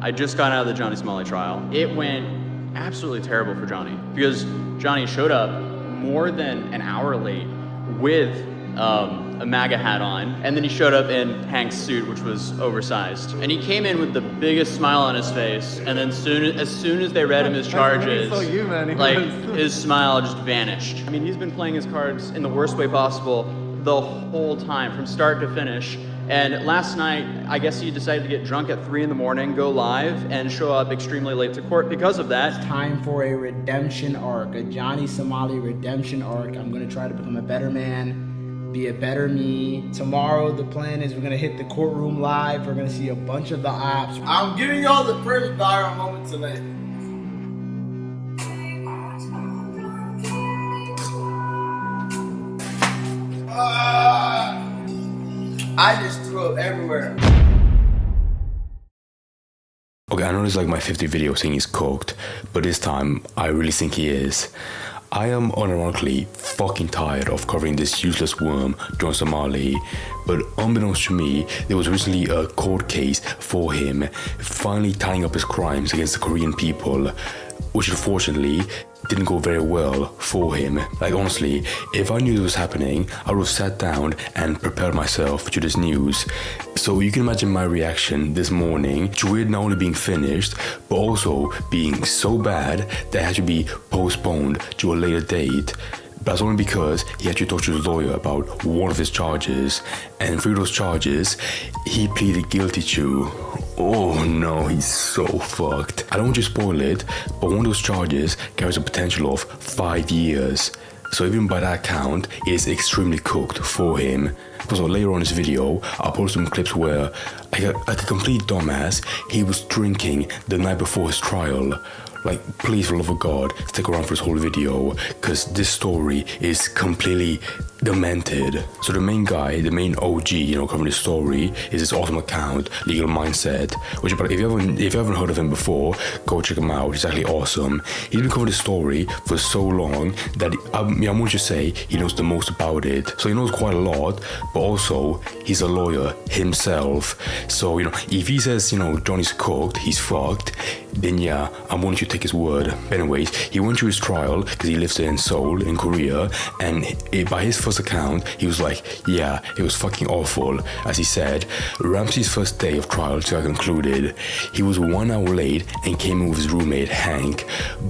I just got out of the Johnny Somali trial. It went absolutely terrible for Johnny because Johnny showed up more than an hour late with a MAGA hat on, and then he showed up in Hank's suit, which was oversized. And he came in with the biggest smile on his face, and then as soon as they read him his charges, his smile just vanished. I mean, he's been playing his cards in the worst way possible the whole time, from start to finish. And last night, I guess he decided to get drunk at 3 a.m, go live, and show up extremely late to court because of that. It's time for a redemption arc, a Johnny Somali redemption arc. I'm gonna try to become a better man, be a better me. Tomorrow, the plan is we're gonna hit the courtroom live. We're gonna see a bunch of the ops. I'm giving y'all the first viral moment tonight. I just threw up everywhere. Okay, I know this is like my 50th video saying he's cooked, but this time I really think he is. I am unironically fucking tired of covering this useless worm, John Somali, but unbeknownst to me, there was recently a court case for him finally tying up his crimes against the Korean people, which unfortunately didn't go very well for him. Like, honestly, if I knew this was happening, I would have sat down and prepared myself to this news. So you can imagine my reaction this morning to it not only being finished, but also being so bad that it had to be postponed to a later date. But that's only because he had to talk to his lawyer about one of his charges, and 3 of those charges he pleaded guilty to. Oh no, he's so fucked. I don't want to spoil it, but one of those charges carries a potential of 5 years. So even by that count, it is extremely cooked for him. So later on in this video, I'll post some clips where, like a complete dumbass, he was drinking the night before his trial. Like, please, for the love of God, stick around for this whole video, because this story is completely demented. So the main guy, the main OG, covering this story is this awesome account, Legal Mindset, which, if you haven't heard of him before, go check him out. He's actually awesome. He's been covering this story for so long that I want to say he knows the most about it. So he knows quite a lot, but also he's a lawyer himself. So if he says Johnny's cooked, he's fucked, then yeah, I'm willing to take his word. But anyways, he went to his trial because he lives there in Seoul, in Korea, and by his first account, he was like, yeah, it was fucking awful. As he said, Ramsey's first day of trial got concluded. He was 1 hour late and came in with his roommate, Hank.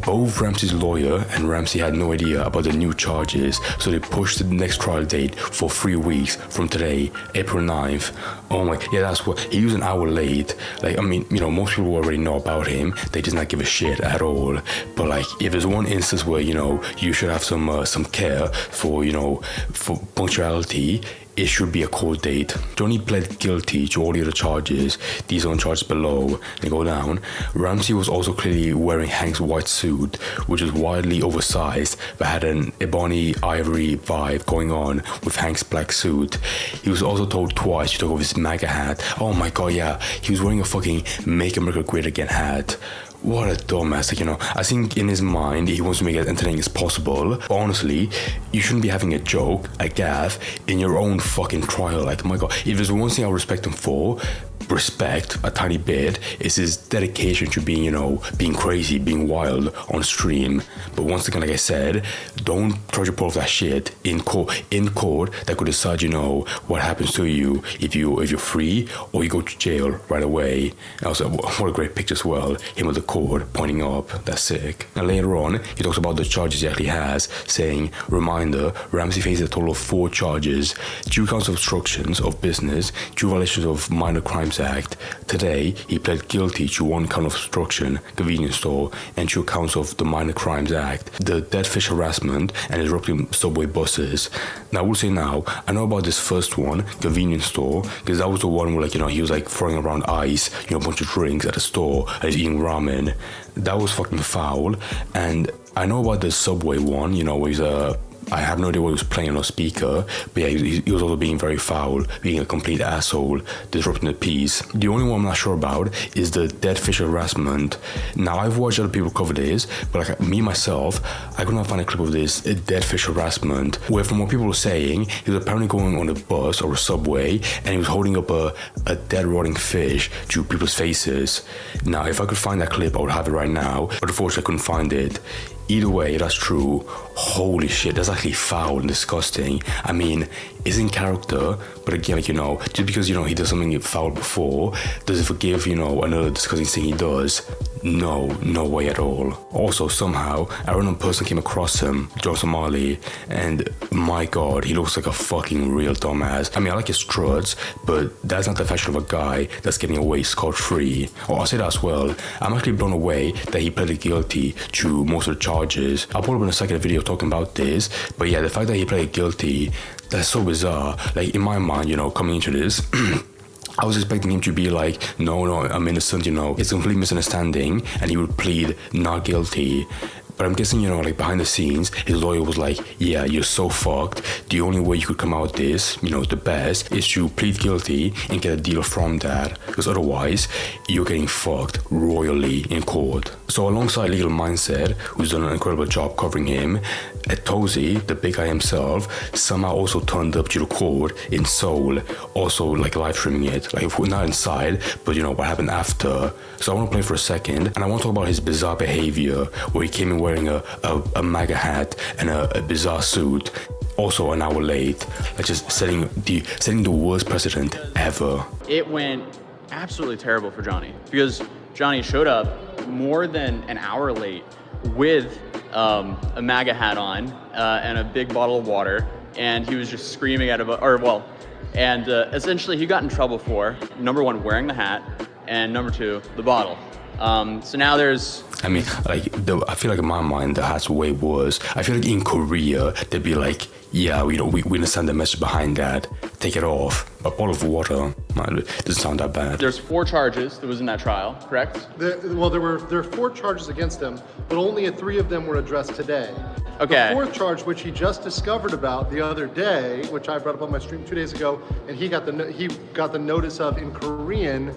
Both Ramsey's lawyer and Ramsey had no idea about the new charges, so they pushed the next trial date for 3 weeks from today, April 9th. Oh my, yeah, that's what, he was an hour late. Like, I mean, most people already know about him. They just not give a shit at all. But like, if there's one instance where, you should have some care for, for punctuality, it should be a court date. Johnny pled guilty to all the other charges. These are on charges below. They go down. Ramsey was also clearly wearing Hank's white suit, which is wildly oversized, but had an ebony ivory vibe going on with Hank's black suit. He was also told twice to take off his MAGA hat. Oh my god, yeah. He was wearing a fucking Make America Great Again hat. What a dumbass, I think in his mind, he wants to make it entertaining as possible. But honestly, you shouldn't be having a joke, a gaffe, in your own fucking trial. Like, my god, if there's one thing I respect him for, respect a tiny bit, is his dedication to being, being crazy, being wild on stream. But once again, like I said, don't try to pull off that shit in court. That could decide, what happens to you if you're free or you go to jail right away. And also, what a great picture as well. Him with the cord pointing up. That's sick. And later on, he talks about the charges he actually has, saying, reminder, Ramsey faces a total of 4 charges: 2 counts of obstructions of business, 2 violations of Minor Crimes Act. Today, he pled guilty to 1 count of obstruction, convenience store, and 2 counts of the Minor Crimes Act, the dead fish harassment, and disrupting subway buses. Now, I will say now, I know about this first one, convenience store, because that was the one where, he was throwing around ice, a bunch of drinks at a store, and he's eating ramen. That was fucking foul. And I know about the subway one, where he's I have no idea what he was playing on a speaker, but yeah, he was also being very foul, being a complete asshole, disrupting the peace. The only one I'm not sure about is the dead fish harassment. Now, I've watched other people cover this, but like me myself, I could not find a clip of this dead fish harassment, where from what people were saying, he was apparently going on a bus or a subway, and he was holding up a dead rotting fish to people's faces. Now, if I could find that clip, I would have it right now, but unfortunately I couldn't find it. Either way, that's true. Holy shit, that's actually foul and disgusting. I mean, it's in character, but again, like, just because, he does something foul before, does it forgive, another disgusting thing he does? No way at all. Also, somehow, a random person came across him, John Somali, and my god, he looks like a fucking real dumbass. I mean, I like his struts, but that's not the fashion of a guy that's getting away scot-free. Oh, I'll say that as well. I'm actually blown away that he pleaded guilty to most of the charges. I'll put up in a second video talking about this, but yeah, the fact that he pleaded guilty, that's so bizarre. Like, in my mind, coming into this, I was expecting him to be like, no, I'm innocent, it's a complete misunderstanding, and he would plead not guilty. But I'm guessing, like behind the scenes, his lawyer was like, yeah, you're so fucked. The only way you could come out this, the best, is to plead guilty and get a deal from that. Because otherwise, you're getting fucked royally in court. So alongside Legal Mindset, who's done an incredible job covering him, Tozy, the big guy himself, somehow also turned up to the court in Seoul, also like live streaming it. Like, not inside, but what happened after. So I want to play for a second, and I want to talk about his bizarre behavior, where he came in wearing a MAGA hat and a bizarre suit. Also an hour late, like just setting the worst precedent ever. It went absolutely terrible for Johnny because Johnny showed up more than an hour late with a MAGA hat on and a big bottle of water, and he was just screaming at essentially he got in trouble for, number one, wearing the hat, and number two, the bottle. So now there's... I mean, I feel like in my mind, the hat's way worse. I feel like in Korea, they'd be like, yeah, we understand the message behind that. Take it off. A bottle of water, it doesn't sound that bad. There's 4 charges that was in that trial, correct? There are 4 charges against him, but only 3 of them were addressed today. Okay. The 4th charge, which he just discovered about the other day, which I brought up on my stream 2 days ago, and he got the notice of in Korean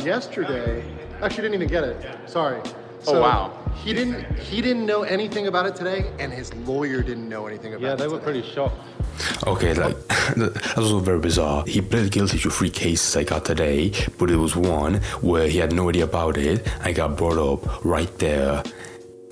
yesterday. Actually, didn't even get it. Sorry. Oh, wow. He didn't know anything about it today, and his lawyer didn't know anything about it. Yeah, they were pretty shocked. Okay, that was also very bizarre. He pleaded guilty to 3 cases I got today, but it was one where he had no idea about it and got brought up right there.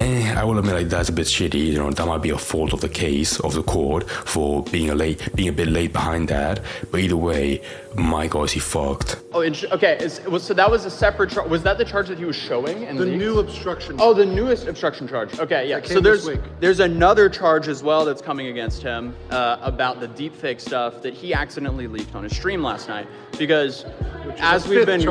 I will admit, that's a bit shitty. That might be a fault of the case, of the court, for being a bit late behind that. But either way, my God, is he fucked. Oh, okay. So that was a separate charge. Was that the charge that he was showing? The new obstruction. Oh, the newest obstruction charge. Okay, yeah. So there's another charge as well that's coming against him about the deepfake stuff that he accidentally leaked on his stream last night. Because as we've been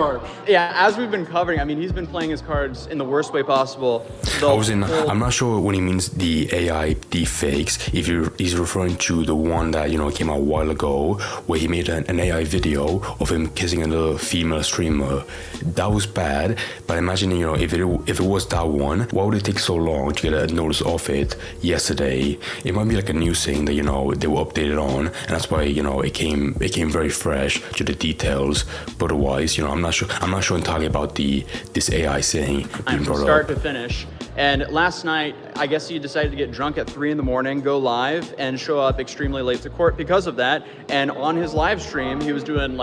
covering, I mean, he's been playing his cards in the worst way possible. I'm not sure when he means the AI deepfakes, if he's referring to the one that came out a while ago, where he made an AI video of him kissing another female streamer. That was bad, but imagine if it was that one, why would it take so long to get a notice of it yesterday? It might be like a news thing that they were updated on, and that's why it came very fresh to the details. But otherwise, I'm not sure entirely about this AI thing being brought up. From start to finish. And last night, I guess he decided to get drunk at 3 a.m, go live, and show up extremely late to court because of that. And on his live stream, he was doing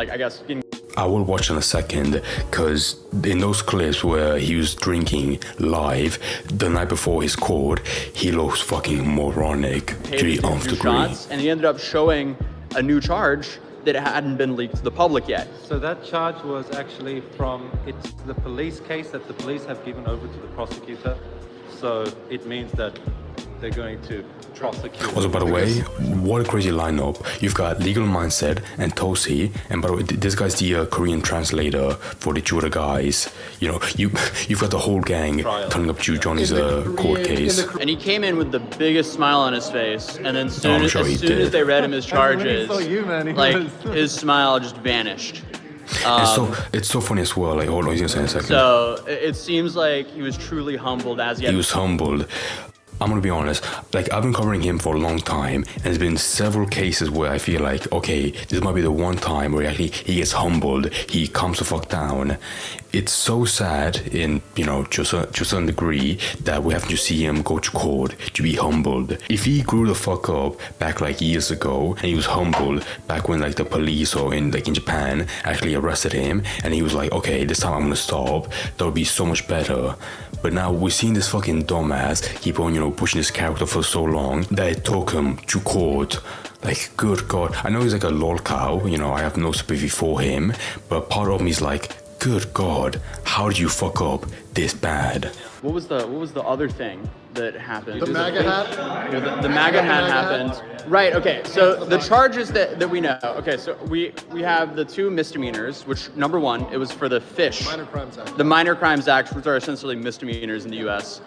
I will watch in a second, because in those clips where he was drinking live the night before his court, he looks fucking moronic to the nth degree. Shots, and he ended up showing a new charge that hadn't been leaked to the public yet. So that charge was actually it's the police case that the police have given over to the prosecutor. So it means that they're going to prosecute. Also, by the way, what a crazy lineup. You've got Legal Mindset and Tozy, and by the way, this guy's the Korean translator for the 2 other guys. You've got the whole gang turning up to Johnny's court case. And he came in with the biggest smile on his face, and then as soon as they read him his charges, his smile just vanished. It's so funny as well. Like, hold on, he's gonna say in a second. So it seems like he was truly humbled He was humbled. I'm gonna be honest, like I've been covering him for a long time, and there's been several cases where I feel like, okay, this might be the one time where he gets humbled, he calms the fuck down. It's so sad in, to a certain degree that we have to see him go to court to be humbled. If he grew the fuck up back like years ago, and he was humbled back when like the police or in Japan actually arrested him, and he was like, okay, this time I'm gonna stop, that would be so much better. But now we're seeing this fucking dumbass keep on, pushing his character for so long that it took him to court. Like, good God. I know he's like a lol cow, I have no sympathy for him, but part of me is like, good God, how did you fuck up this bad? What was the other thing that happened? The MAGA hat? The MAGA hat happened. Right, okay. So the charges that we know. Okay, so we have the 2 misdemeanors, which number 1, it was for the fish. Minor Crimes Act. The Minor Crimes Act, which are essentially misdemeanors in the US.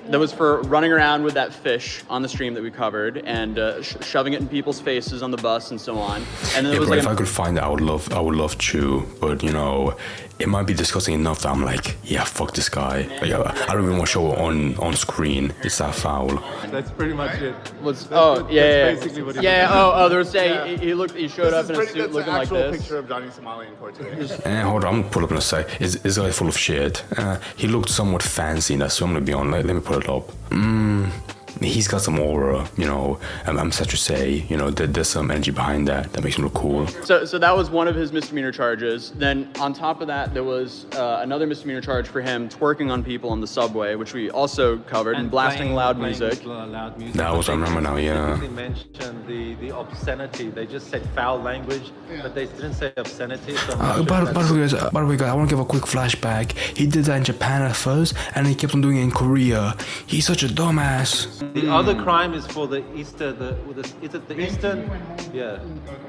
That was for running around with that fish on the stream that we covered and shoving it in people's faces on the bus and so on. And then Yeah, bro, if I could find it, I would love to, but it might be disgusting enough that I'm like, yeah, fuck this guy. Like, I don't even want to show it on screen. It's that foul. That's pretty much it. Yeah. Basically what he There was he showed up in a suit looking like this. Picture of Johnny Somali in court today. Hold on, I'm gonna pull up and say, is this guy full of shit? He looked somewhat fancy in that, so I'm gonna be on. Let me pull it up. He's got some aura, I'm sad to say, there's some energy behind that makes him look cool. So that was one of his misdemeanor charges. Then on top of that, there was another misdemeanor charge for him twerking on people on the subway, which we also covered, and blasting loud music. That was, I remember now, yeah. They mentioned the obscenity. They just said foul language, but they didn't say obscenity. So By the way, guys, I want to give a quick flashback. He did that in Japan at first, and he kept on doing it in Korea. He's such a dumbass. The other crime is for the Eastern. Is it the Eastern? Yeah,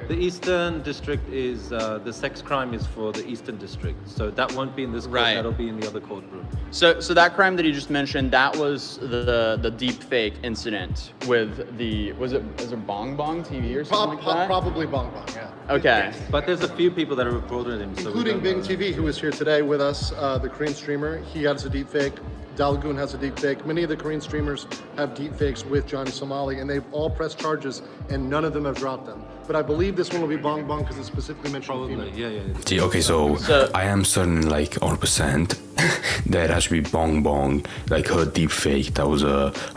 the Eastern District is the sex crime is for the Eastern District. So that won't be in this court. Right. That'll be in the other courtroom. So that crime that you just mentioned, that was the deep fake incident with the was it Bong Bong TV or something like that? Probably Bong Bong, yeah. Okay. But there's a few people that have reported him, so Including Bing TV, who was here today with us, the Korean streamer. He has a deep fake. Dalgoon has a deep fake. Many of the Korean streamers have deep fakes with Johnny Somali, and they've all pressed charges, and none of them have dropped them. But I believe this one will be Bong Bong because it specifically mentioned female. Yeah. See, okay, so I am certain, like, 100% that it has to be Bong Bong, like her deep fake that was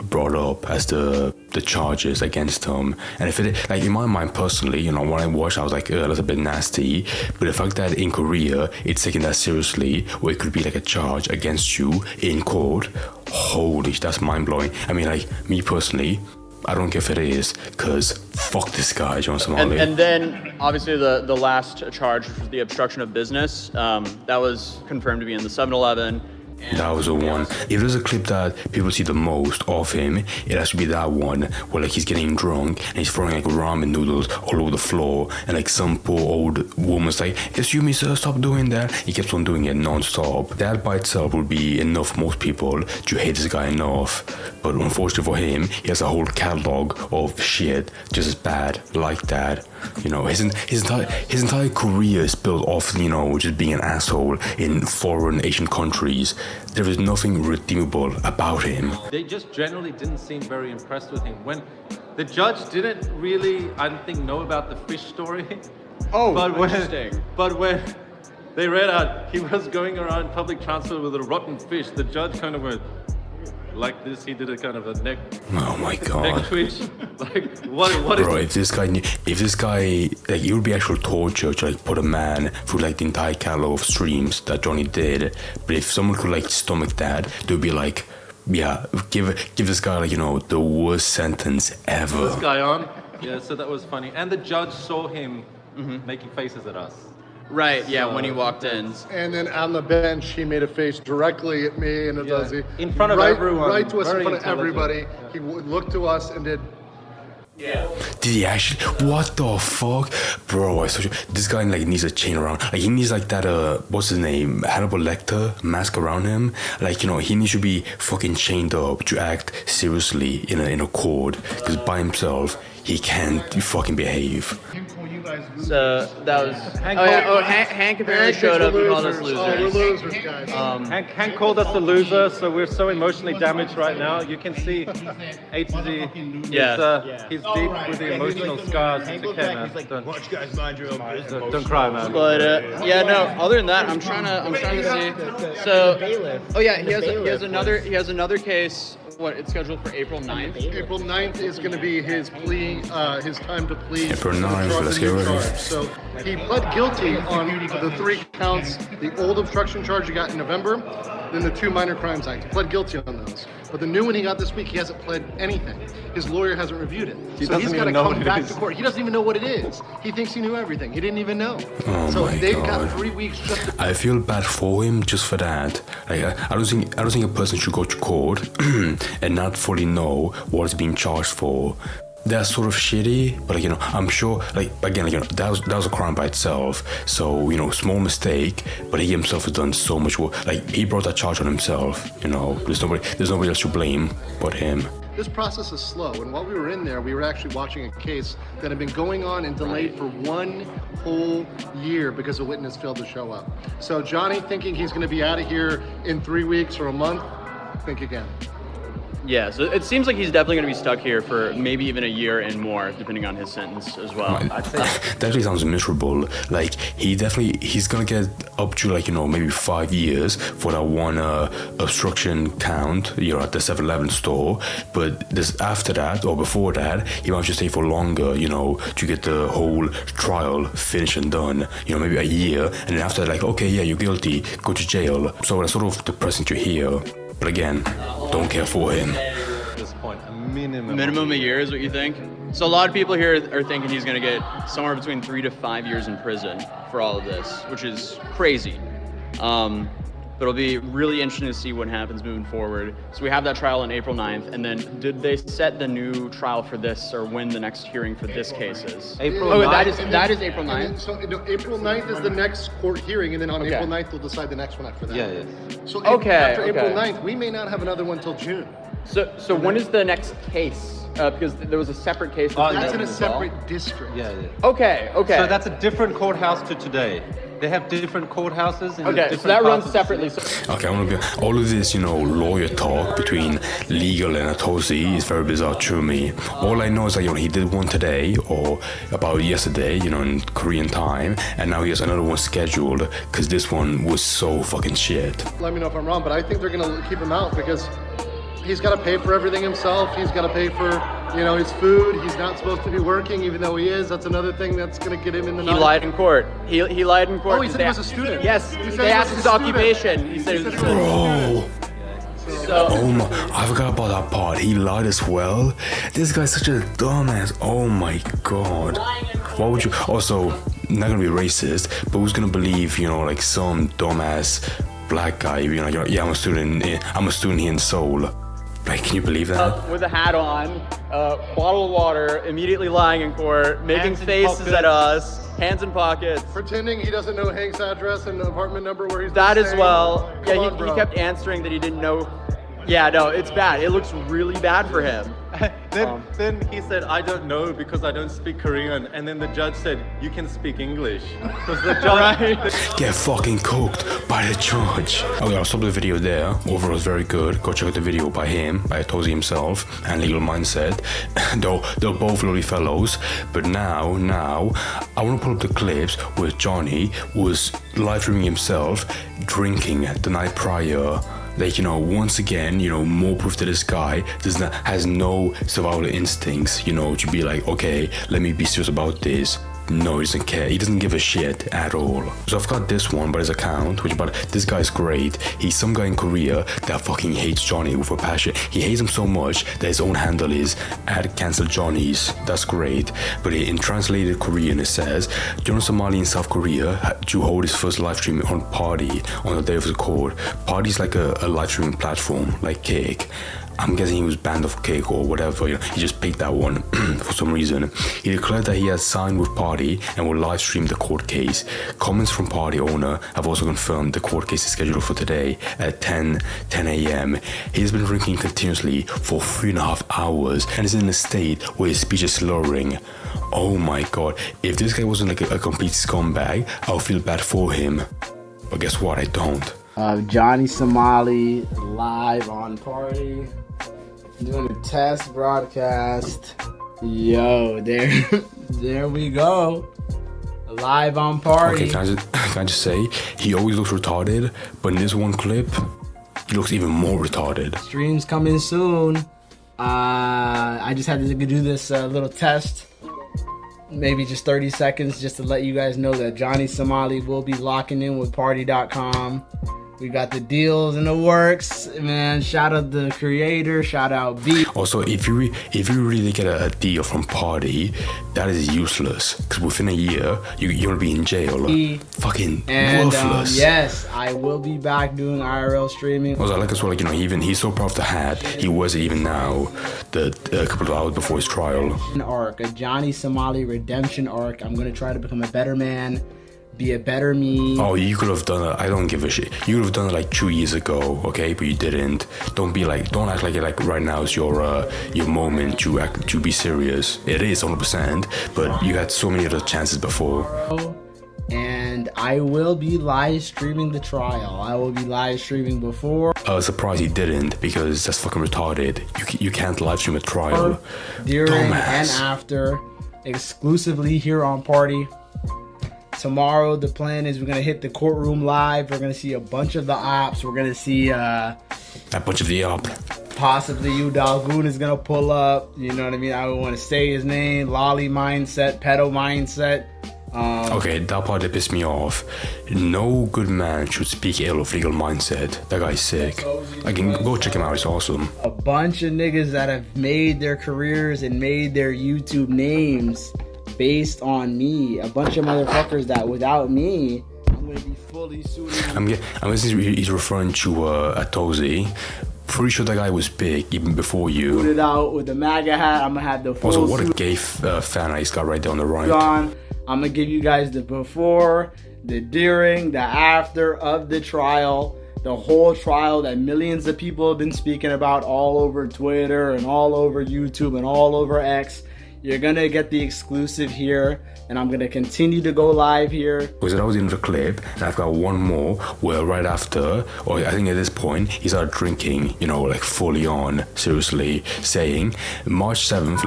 brought up as the charges against him. And if it, like, in my mind personally, when I watched, I was like, that's a bit nasty. But the fact that in Korea it's taken that seriously, where it could be like a charge against you in court, holy, that's mind blowing. I mean, like, me personally, I don't care if it is, because fuck this guy, Johnny Somali. And then obviously the last charge, which was the obstruction of business, that was confirmed to be in the 7-Eleven. That was the one. If there's a clip that people see the most of him, it has to be that one where like he's getting drunk and he's throwing like ramen noodles all over the floor, and like some poor old woman's like, "Excuse me, sir, stop doing that." He keeps on doing it non-stop. That by itself would be enough for most people to hate this guy enough. But unfortunately for him, he has a whole catalog of shit just as bad like that. His entire career is built off, just being an asshole in foreign Asian countries. There is nothing redeemable about him. They just generally didn't seem very impressed with him. When the judge didn't really, I don't think, know about the fish story. Oh, interesting. But when they read out he was going around public transport with a rotten fish, the judge kind of went like this. He did a kind of a neck. Oh my god. Neck twitch. Like what Bro, is if this guy, like, it would be actual torture to like put a man through like the entire catalog of streams that Johnny did. But if someone could like stomach that, they'd be like, yeah, give this guy like the worst sentence ever. this guy on? Yeah, so that was funny. And the judge saw him making faces at us. Right, yeah, when he walked in. And then on the bench, he made a face directly at me and Adozi. In front of everyone. Right to us, in Very front of everybody. intelligent. He looked to us and did. Did he actually? What the fuck, bro? This guy like needs a chain around. Like he needs like that. What's his name? Hannibal Lecter mask around him. Like he needs to be fucking chained up to act seriously in a court. Because by himself, he can't fucking behave. Him calling you So that was. Hank Oh yeah. called- Oh, Hank apparently Hank showed is up the and called us losers. Oh, we're losers. losers, guys. Hank called us a loser, so we're so emotionally damaged right now. You can see A to Z. Yeah. He's deep with the emotional scars. It's okay, man. Don't cry, man. But yeah, no. Other than that, I'm trying to see. So, oh yeah, he has another case. What? It's scheduled for April 9th. April 9th is going to be his plea, his time to plead. April for the 9th, charge let's of get the new ready. charge. So he pled guilty on the 3 counts, the old obstruction charge he got in November, then the 2 minor crimes act. He pled guilty on those. But the new one he got this week, he hasn't pled anything. His lawyer hasn't reviewed it. So he's doesn't got to even know come what it back is. to court. He doesn't even know what it is. He thinks he knew everything. He didn't even know. Oh So my they've God. got 3 weeks just to I feel bad for him just for that. Like, I don't think a person should go to court and not fully know what is being charged for. That's sort of shitty, but you know, I'm sure, like, again, you know, that was a crime by itself. So, you know, small mistake, but he himself has done so much work. Like, he brought that charge on himself. You know, there's nobody else to blame but him. This process is slow, and while we were in there, we were actually watching a case that had been going on and delayed for 1 whole year because a witness failed to show up. So Johnny, thinking he's going to be out of here in 3 weeks or a month, think again. Yeah, so it seems like he's definitely going to be stuck here for maybe even a year and more, depending on his sentence as well. That actually sounds miserable. Like, he's gonna get up to, like, you know, maybe 5 years for that one obstruction count, you know, at the 7-Eleven store. But this after that or before that, he might just stay for longer, you know, to get the whole trial finished and done. You know, maybe a year, and then after, like, okay, yeah, you're guilty, go to jail. So that's sort of depressing to hear. But again, don't care for him. At this point, a minimum. Minimum a year is what you think? So a lot of people here are thinking he's going to get somewhere between 3 to 5 years in prison for all of this, which is crazy. But it'll be really interesting to see what happens moving forward. So we have that trial on April 9th, and then did they set the new trial for this, or when the next hearing for this case is? April Oh, 9th. that is April And then, 9th? so no, April 9th is the next court hearing, and then on Okay. April 9th they'll decide the next one after that. Yeah. So Okay, after okay. April 9th, we may not have another one till June. So when is the next case? Because there was a separate case. That's in a separate district. Yeah. Okay. So that's a different courthouse to today. They have different courthouses. In Okay, different so that runs parts of the separately. city. So Okay, I want to be all of this, you know, lawyer talk between legal and Atosi is very bizarre to me. All I know is that, you know, he did one today or about yesterday, you know, in Korean time, and now he has another one scheduled because this one was so fucking shit. Let me know if I'm wrong, but I think they're gonna keep him out because he's got to pay for everything himself. He's got to pay for, you know, his food. He's not supposed to be working, even though he is. That's another thing that's gonna get him in the. he lied in court. He lied in court. Oh, he said he was a student. Yes, He said they he asked was his a student. occupation. He said he was a student. Bro. So, Oh my, I forgot about that part. He lied as well. This guy's such a dumbass. Oh my god. Why would you? Also, not gonna be racist, but who's gonna believe, you know, like some dumbass black guy, you know, yeah, I'm a student here in Seoul. Like, can you believe that? with a hat on, bottle of water, immediately lying in court, making Hands in faces pockets. at us, hands in pockets. Pretending he doesn't know Hank's address and the apartment number where he's. That been as staying. well. Come Yeah, on, he bro. kept answering that he didn't know. Yeah, no, it's bad. It looks really bad for him. Then he said, I don't know because I don't speak Korean. And then the judge said, you can speak English. Because the judge. Get fucking cooked by the judge. Okay, I'll stop the video there. Overall, it's very good. Go check out the video by him, by Tozy himself, and Legal Mindset. Though they're both lovely fellows. But now, I want to pull up the clips where Johnny was live streaming himself drinking the night prior. Like, you know, once again, you know, more proof that this guy has no survival instincts, you know, to be like, okay, let me be serious about this. No, he doesn't care. He doesn't give a shit at all. So I've got this one by his account, but this guy's great. He's some guy in Korea that fucking hates Johnny with a passion. He hates him so much that his own handle is @CancelJohnny's. That's great. But in translated Korean, it says, John Somali in South Korea had to hold his first live stream on Party on the day of the court. Party's like a live streaming platform, like Cake. I'm guessing he was banned off Cake or whatever, you know, he just picked that one for some reason. He declared that he has signed with Party and will live stream the court case. Comments from Party owner have also confirmed the court case is scheduled for today at 10 a.m. He's been drinking continuously for 3.5 hours and is in a state where his speech is slurring. Oh my god, if this guy wasn't like a complete scumbag, I'll feel bad for him. But guess what, I don't. Johnny Somali live on Party, doing a test broadcast. Yo, there we go. Live on Party. Okay, can I just say, he always looks retarded, but in this one clip, he looks even more retarded. Stream's coming soon. I just had to do this little test. Maybe just 30 seconds just to let you guys know that Johnny Somali will be locking in with Party.com. We got the deals in the works, man. Shout out the creator, shout out B. Also, if you really get a deal from Party, that is useless. Because within a year, you're gonna be in jail. Fucking worthless. Yes, I will be back doing IRL streaming. Also, I like as well, like, you know, he's so proud of the hat. He wears it even now, a couple of hours before his trial. An arc, a Johnny Somali redemption arc. I'm gonna try to become a better man. Be a better me. Oh, you could have done it. I don't give a shit. You could have done it like 2 years ago, okay? But you didn't. Don't act like it like right now is your moment to be serious. It is 100%, but you had so many other chances before. And I will be live streaming the trial. I will be live streaming before. Surprised you didn't, because that's fucking retarded. You can't live stream a trial. During Dumbass. and after, exclusively here on Party. Tomorrow, the plan is we're going to hit the courtroom live. We're going to see a bunch of the ops. We're going to see a bunch of the op. Possibly you, Dalgoon, is going to pull up. You know what I mean? I don't want to say his name. Lolly mindset, pedo mindset. Okay, that part that pissed me off. No good man should speak ill of legal mindset. That guy's sick. I can go check him out, he's awesome. A bunch of niggas that have made their careers and made their YouTube names based on me. A bunch of motherfuckers that without me, I'm gonna be fully suited. I'm guessing he's referring to Atozi. Pretty sure that guy was big even before you. Put it out with the MAGA hat. I'm gonna have the full Also, what a suit gay fan he's got right there on the right. on. I'm gonna give you guys the before, the during, the after of the trial. The whole trial that millions of people have been speaking about all over Twitter and all over YouTube and all over X. You're gonna get the exclusive here, and I'm gonna continue to go live here. Because that was in the clip, and I've got one more where right after, or I think at this point, he started drinking, you know, like fully on, seriously, saying March 7th,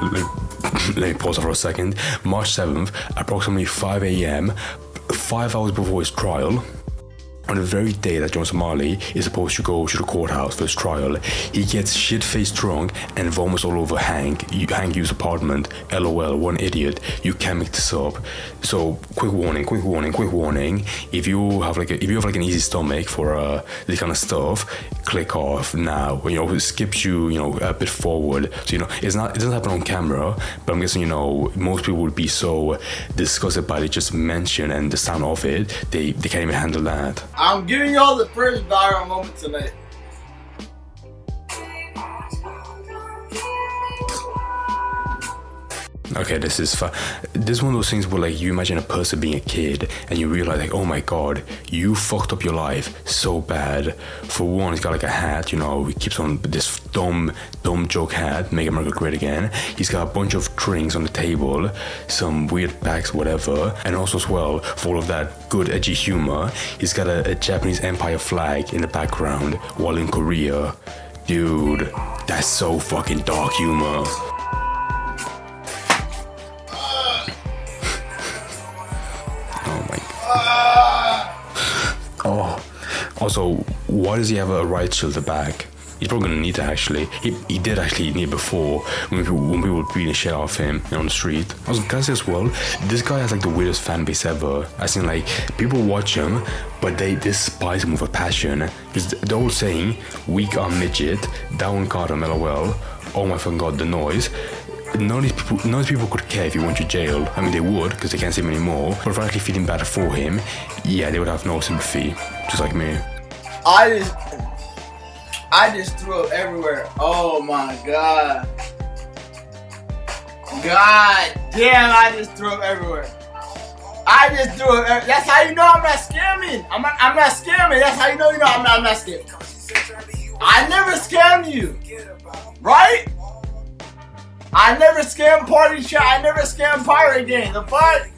let me pause for a second, March 7th, approximately 5 a.m., 5 hours before his trial, on the very day that John Somali is supposed to go to the courthouse for his trial, he gets shit-faced drunk and vomits all over Hank Yu's apartment. LOL, one idiot. You can't make this up. So, quick warning. If you have like an easy stomach for this kind of stuff, click off now. You know, it skips you a bit forward. So it doesn't happen on camera, but I'm guessing most people would be so disgusted by the just mention and the sound of it, they can't even handle that. I'm giving y'all the first viral moment tonight. Okay, this is one of those things where like you imagine a person being a kid and you realize like, oh my god, you fucked up your life so bad. For one, he's got like a hat, he keeps on this dumb joke hat, Make America Great Again. He's got a bunch of drinks on the table, some weird bags, whatever, and also as well, for all of that good edgy humor, he's got a Japanese Empire flag in the background while in Korea. Dude, that's so fucking dark humor. Oh, also, why does he have a riot shield at the back? He's probably gonna need it actually. He did actually need it before when people were beating the shit out of him on the street. Also, can I say as well, this guy has like the weirdest fan base ever. As in like, people watch him, but they despise him with a passion. Because the old saying, weak arm midget, that one caught him, LOL. Oh my fucking god, the noise. None of these people could care if he went to jail. I mean, they would, because they can't see him anymore. But if I'm actually feeling bad for him, yeah, they would have no sympathy. Just like me. I I just threw up everywhere. Oh my god. God damn, I just threw up everywhere. I just threw up. That's how you know I'm not scamming. I'm not scamming. That's how you know I'm not scamming. I never scammed you. Right? I never scammed Party Chat. I never scammed Pirate Game. The fuck?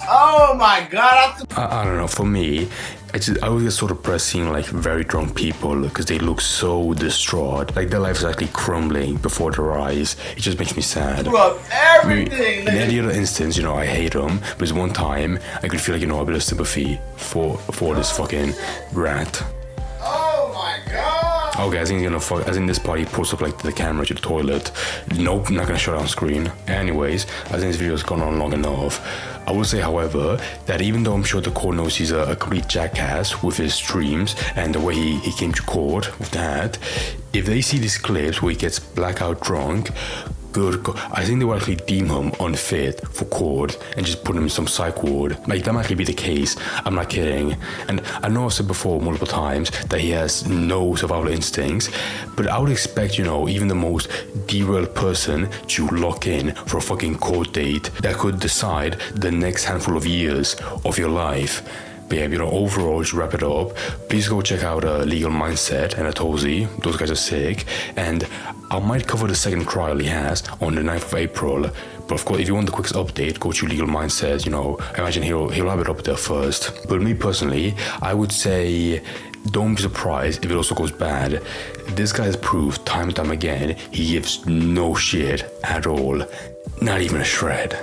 Oh my god. I don't know, for me, I always get sort of depressed seeing like very drunk people because they look so distraught. Like their life is actually crumbling before their eyes. It just makes me sad. Threw up everything. In any other instance, I hate them. But there's one time I could feel like, a bit of sympathy for this fucking rat. Oh my god. Okay, I think he's gonna fuck. As in this part, he pulls up like the camera to the toilet. Nope, not gonna show it on screen. Anyways, I think this video has gone on long enough. I will say, however, that even though I'm sure the court knows he's a complete jackass with his streams and the way he came to court with that, if they see these clips where he gets blackout drunk, good God, I think they will actually deem him unfit for court and just put him in some psych ward. Like, that might actually be the case. I'm not kidding. And I know I've said before multiple times that he has no survival instincts, but I would expect, even the most derailed person to lock in for a fucking court date that could decide the next handful of years of your life. But yeah, overall, to wrap it up, please go check out Legal Mindset and Atozi. Those guys are sick. And I might cover the second trial he has on the 9th of April. But of course, if you want the quickest update, go to Legal Mindset. I imagine he'll have it up there first. But me personally, I would say don't be surprised if it also goes bad. This guy has proved time and time again he gives no shit at all. Not even a shred.